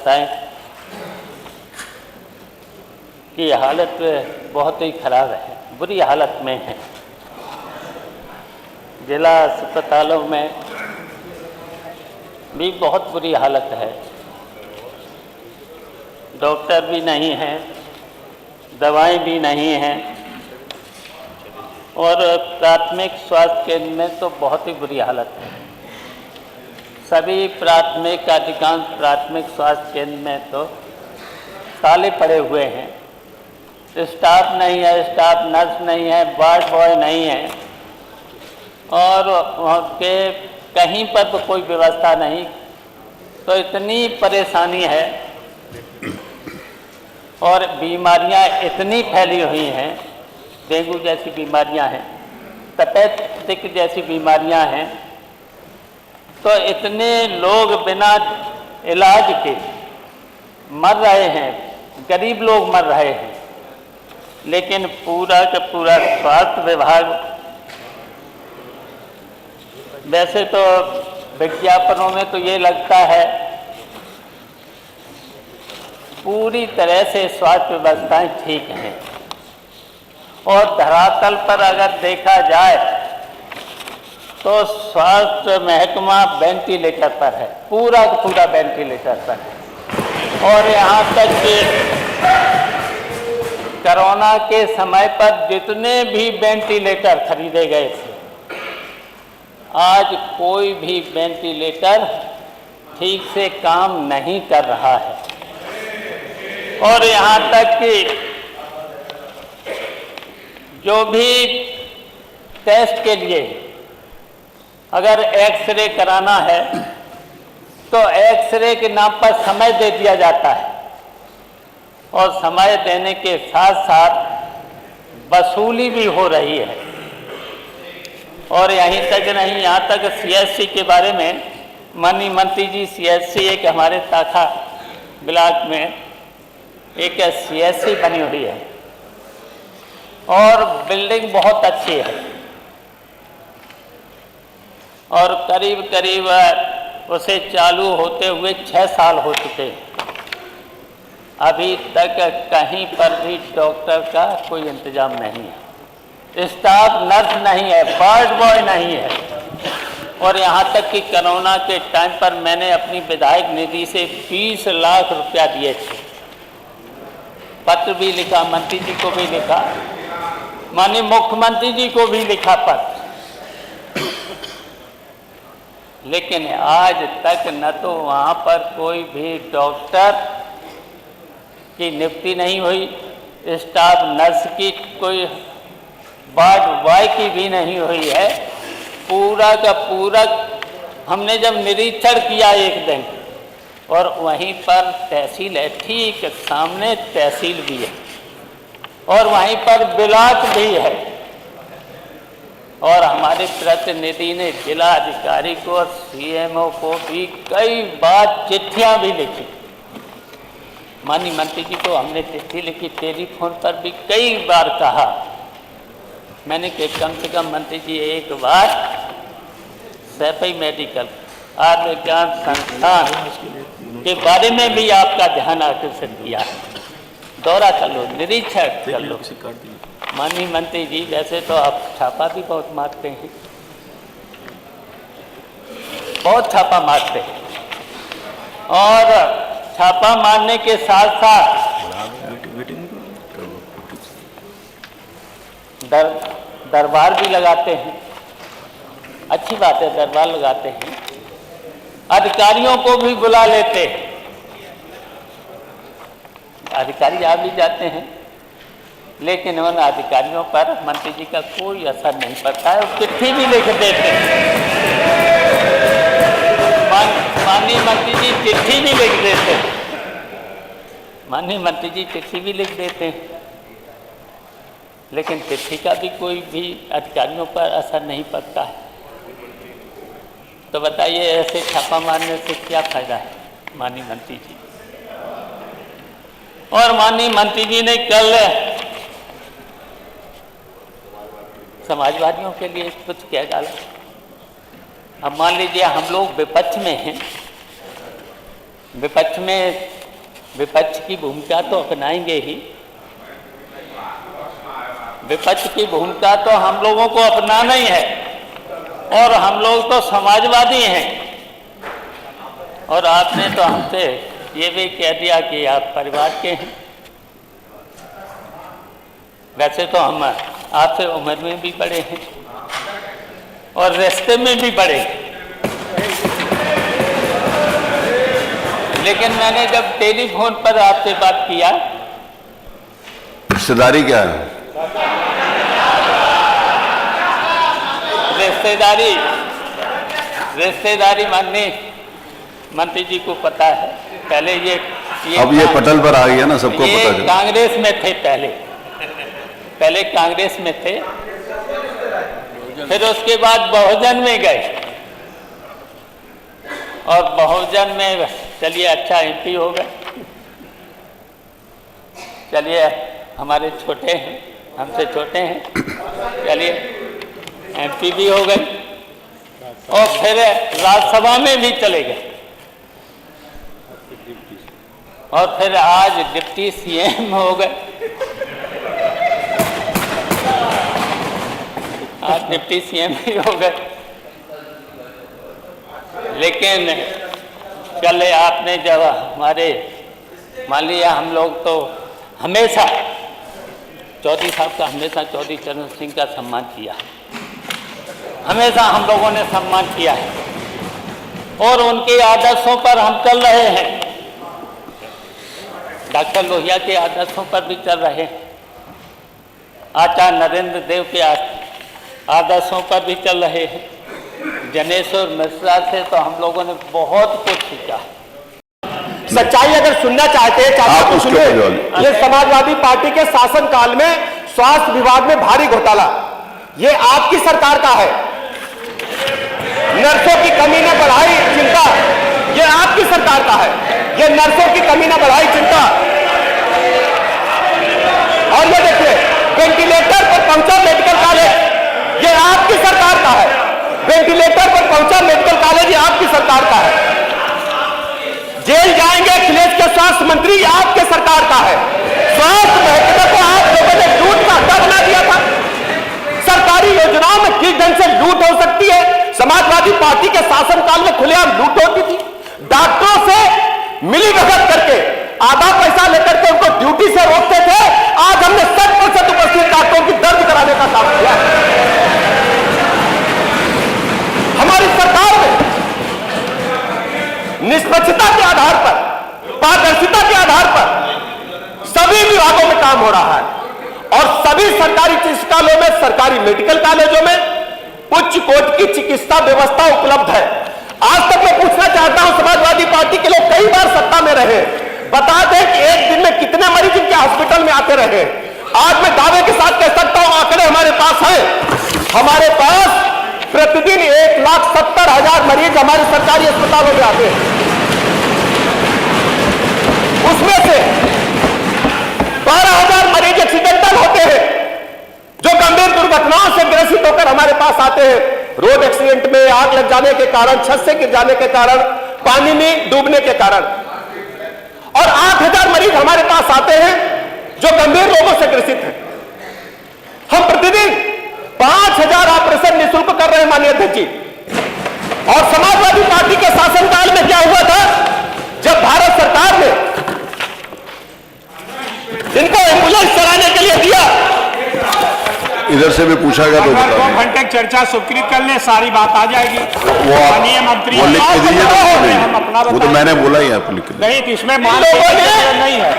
व्यवस्थाएं की हालत बहुत ही खराब है, बुरी हालत में है। जिला अस्पतालों में भी बहुत बुरी हालत है, डॉक्टर भी नहीं हैं, दवाएं भी नहीं हैं, और प्राथमिक स्वास्थ्य केंद्र में तो बहुत ही बुरी हालत है। सभी अधिकांश प्राथमिक स्वास्थ्य केंद्र में तो ताले पड़े हुए हैं, स्टाफ नहीं है, स्टाफ नर्स नहीं है, वार्ड बॉय नहीं है, और वहाँ के कहीं पर तो कोई व्यवस्था नहीं। तो इतनी परेशानी है और बीमारियां इतनी फैली हुई हैं, डेंगू जैसी बीमारियां हैं, तपेदिक जैसी बीमारियां हैं, तो इतने लोग बिना इलाज के मर रहे हैं, गरीब लोग मर रहे हैं। लेकिन पूरा का पूरा स्वास्थ्य विभाग, वैसे तो विज्ञापनों में तो ये लगता है पूरी तरह से स्वास्थ्य व्यवस्थाएं ठीक हैं, और धरातल पर अगर देखा जाए तो स्वास्थ्य महकमा वेंटिलेटर पर है, पूरा का पूरा वेंटिलेटर पर है। और यहाँ तक कि कोरोना के समय पर जितने भी वेंटिलेटर खरीदे गए थे, आज कोई भी वेंटिलेटर ठीक से काम नहीं कर रहा है। और यहाँ तक कि जो भी टेस्ट के लिए अगर एक्सरे कराना है तो एक्सरे के नाम पर समय दे दिया जाता है, और समय देने के साथ साथ वसूली भी हो रही है। और यहीं तक नहीं, यहाँ तक सीएचसी के बारे में माननीय मंत्री जी, सीएचसी एक हमारे ताखा ब्लॉक में एक सीएचसी बनी हुई है और बिल्डिंग बहुत अच्छी है, और करीब करीब उसे चालू होते हुए 6 साल हो चुके हैं। अभी तक कहीं पर भी डॉक्टर का कोई इंतजाम नहीं है, स्टाफ नर्स नहीं है, वार्ड बॉय नहीं है। और यहाँ तक कि कोरोना के टाइम पर मैंने अपनी विधायक निधि से 20 लाख रुपया दिए थे, पत्र भी लिखा, मंत्री जी को भी लिखा, माननीय मुख्यमंत्री जी को भी लिखा पत्र, लेकिन आज तक न तो वहाँ पर कोई भी डॉक्टर की नियुक्ति नहीं हुई, स्टाफ नर्स की कोई, वार्ड बॉय की भी नहीं हुई है। पूरा का पूरा हमने जब निरीक्षण किया एक दिन, और वहीं पर तहसील है, ठीक सामने तहसील भी है, और वहीं पर ब्लॉक भी है, और हमारे प्रतिनिधि ने जिला अधिकारी को और सीएमओ को भी कई बार चिट्ठियां भी लिखी। माननीय मंत्री जी को हमने चिट्ठी लिखी, टेलीफोन पर भी कई बार कहा मैंने कि कम से कम मंत्री जी एक बार सैफई मेडिकल आयुर्विज्ञान संस्थान के बारे में भी आपका ध्यान आकर्षित किया है, दौरा कर लो, निरीक्षण कर लो। माननीय मंत्री जी, वैसे तो आप छापा भी बहुत मारते हैं, बहुत छापा मारते हैं, और छापा मारने के साथ साथ दरबार भी लगाते हैं। अच्छी बात है, दरबार लगाते हैं, अधिकारियों को भी बुला लेते हैं, अधिकारी आ भी जाते हैं, लेकिन उन अधिकारियों पर मंत्री जी का कोई असर नहीं पड़ता है, चिट्ठी भी लिख देते हैं। माननीय मंत्री जी चिट्ठी भी लिख देते हैं, माननीय मंत्री जी चिट्ठी भी लिख देते हैं, लेकिन चिट्ठी का भी कोई भी अधिकारियों पर असर नहीं पड़ता है। तो बताइए, ऐसे छापा मारने से क्या फायदा है माननीय मंत्री जी? और माननीय मंत्री जी ने कल समाजवादियों के लिए कुछ कह डाला। अब मान लीजिए हम लोग विपक्ष में हैं, विपक्ष में विपक्ष की भूमिका तो अपनाएंगे ही। विपक्ष की भूमिका तो हम लोगों को अपनाना ही है, और हम लोग तो समाजवादी हैं। और आपने तो हमसे ये भी कह दिया कि आप परिवार के हैं। वैसे तो हम आपसे उम्र में भी बड़े हैं और रिश्ते में भी बड़े हैं, लेकिन मैंने जब टेलीफोन पर आपसे बात किया, रिश्तेदारी क्या है? रिश्तेदारी माननीय मंत्री जी को पता है। पहले ये अब ये पटल पर आ गया ना, सबको पता ये चला। कांग्रेस में थे, पहले कांग्रेस में थे, फिर उसके बाद बहुजन में गए, और बहुजन में चलिए अच्छा एमपी हो गए। चलिए हमारे छोटे हैं, हमसे छोटे हैं, चलिए एमपी भी हो गए, और फिर राज्यसभा में भी चले गए, और फिर आज डिप्टी सीएम हो गए। आज डिप्टी सीएम भी हो गए। लेकिन कल आपने जब हमारे, मान लिया हम लोग तो हमेशा चौधरी साहब का, हमेशा चौधरी चरण सिंह का सम्मान किया, हमेशा हम लोगों ने सम्मान किया है, और उनके आदर्शों पर हम चल रहे हैं। डॉक्टर लोहिया के आदर्शों पर भी चल रहे हैं, आचार्य नरेंद्र देव के आदर्शों पर भी चल रहे हैं। जनेश्वर मिश्रा से तो हम लोगों ने बहुत कुछ सीखा। सच्चाई अगर सुनना चाहते हैं तो सुनिए। ये समाजवादी पार्टी के शासनकाल में स्वास्थ्य विभाग में भारी घोटाला, ये आपकी सरकार का है। नर्सों की कमी न बढ़ाई चिंता, ये आपकी सरकार का है। ये नर्सों की कमी न बढ़ाई चिंता। और ये देखिए, वेंटिलेटर पर पहुंचा मेडिकल कॉलेज, ये आपकी सरकार का है। वेंटिलेटर पर पहुंचा मेडिकल कॉलेज, ये आपकी सरकार का है। जेल जाएंगे अखिलेश के स्वास्थ्य मंत्री, ये आपके सरकार का है। स्वास्थ्य महकमे को आप लोगों ने लूट का अड्डा बना दिया था। सरकारी योजनाओं में किस ढंग से लूट हो सकती है? समाजवादी पार्टी के शासनकाल में खुलेआम लूट होती थी। डॉक्टरों से मिली भगत करके आधा पैसा लेकर के उनको ड्यूटी से रोकते थे। आज हमने 100% उपस्थित डॉक्टरों की दर्द कराने का काम किया है। हमारी सरकार में निष्पक्षता के आधार पर, पारदर्शिता के आधार पर सभी विभागों में काम हो रहा है, और सभी सरकारी चिकित्सालयों में, सरकारी मेडिकल कॉलेजों में उच्च कोटि की चिकित्सा व्यवस्था उपलब्ध है। आज तक मैं पूछना चाहता हूं, समाजवादी पार्टी के लोग कई बार सत्ता में रहे, बता दें कि एक दिन में कितने मरीज इनके हॉस्पिटल में आते रहे। आज मैं दावे के साथ कह सकता हूं, आंकड़े हमारे पास हैं। हमारे पास प्रतिदिन 1,70,000 मरीज हमारे सरकारी अस्पतालों में आते हैं। उसमें से 12,000 मरीज एक्सीडेंटल होते हैं, जो गंभीर दुर्घटनाओं से ग्रसित होकर हमारे पास आते हैं। रोड एक्सीडेंट में, आग लग जाने के कारण, छत से गिर जाने के कारण, पानी में डूबने के कारण। और 8,000 मरीज हमारे पास आते हैं जो गंभीर रोगों से ग्रसित हैं। हम प्रतिदिन 5,000 ऑपरेशन निःशुल्क कर रहे हैं माननीय अध्यक्ष जी। और समाजवादी पार्टी के शासनकाल में क्या हुआ था, जब भारत सरकार ने जिनको एम्बुलेंस चलाने के लिए दिया, इधर से भी पूछा गया तो अगर 2 घंटे की चर्चा स्वीकृत कर ले, सारी बात आ जाएगी। माननीय मंत्री, वो लिख के दीजिए हम तो, वो तो मैंने बोला ही आपको लिख के नहीं, तो इसमें मान नहीं है।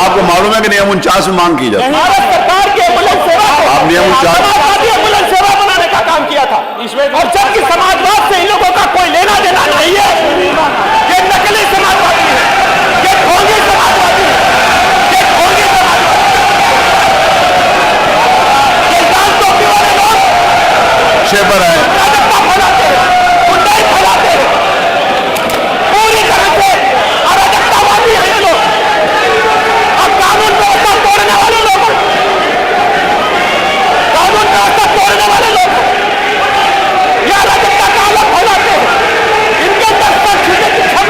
आपको मालूम है कि नियम 49 में मांग की जाती है। भारत सरकार की एम्बुलेंस सेवा, आप नियम 49 एम्बुलेंस सेवा बनाने का काम किया था इसमें। और जबकि समाजवाद से इन लोगों का कोई लेना देना नहीं है। ये नकली समाजवादी है, ये ढोंगी समाजवादी है, ये ढोंगी समाजवादी है। ये लाल टोपी वाले लोग शेपर है, अराजकता फैलाते हैं, गुंडाई फैलाते हैं, पूरी तरह से अराजकतावादी हैं ये लोग। अब कानून व्यवस्था तोड़ने वाले लोग, कानून व्यवस्था तोड़ने वाले लोग ये अराजकता का अलग फैलाते हैं। इनके अंदर सख्त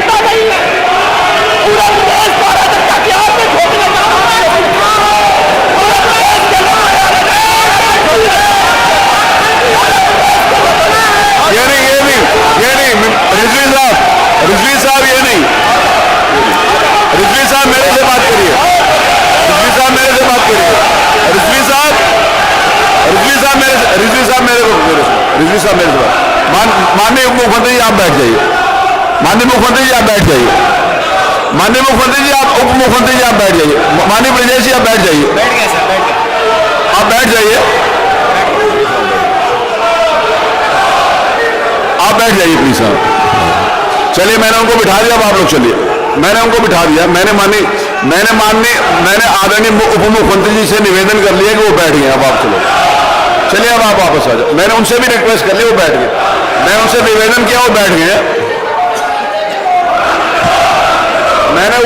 रिजवी साहब मेरे पास माननीय उप मुख्यमंत्री जी आप बैठ जाइए। माननीय मुख्यमंत्री जी आप बैठ जाइए। माननीय मुख्यमंत्री जी आप उप मुख्यमंत्री जी आप बैठ जाइए। माननीय ब्रजेश जी आप बैठ जाइए। बैठ गए सर, बैठ गए। आप बैठ जाइए। आप बैठ जाइए प्लीज साहब। चलिए मैंने उनको बिठा दिया, अब आप लोग चलिए। मैंने उनको बिठा दिया। मैंने आदरणीय उप मुख्यमंत्री जी से निवेदन कर लिया कि वो बैठ गए। अब आप चलो, चलिए अब आप वापस आ जाओ। मैंने उनसे भी रिक्वेस्ट कर ली, वो बैठ गए। मैं उनसे निवेदन किया, वो बैठ गए। मैंने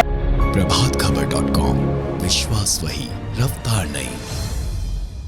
प्रभातखबर.com, विश्वास वही, रफ्तार नहीं।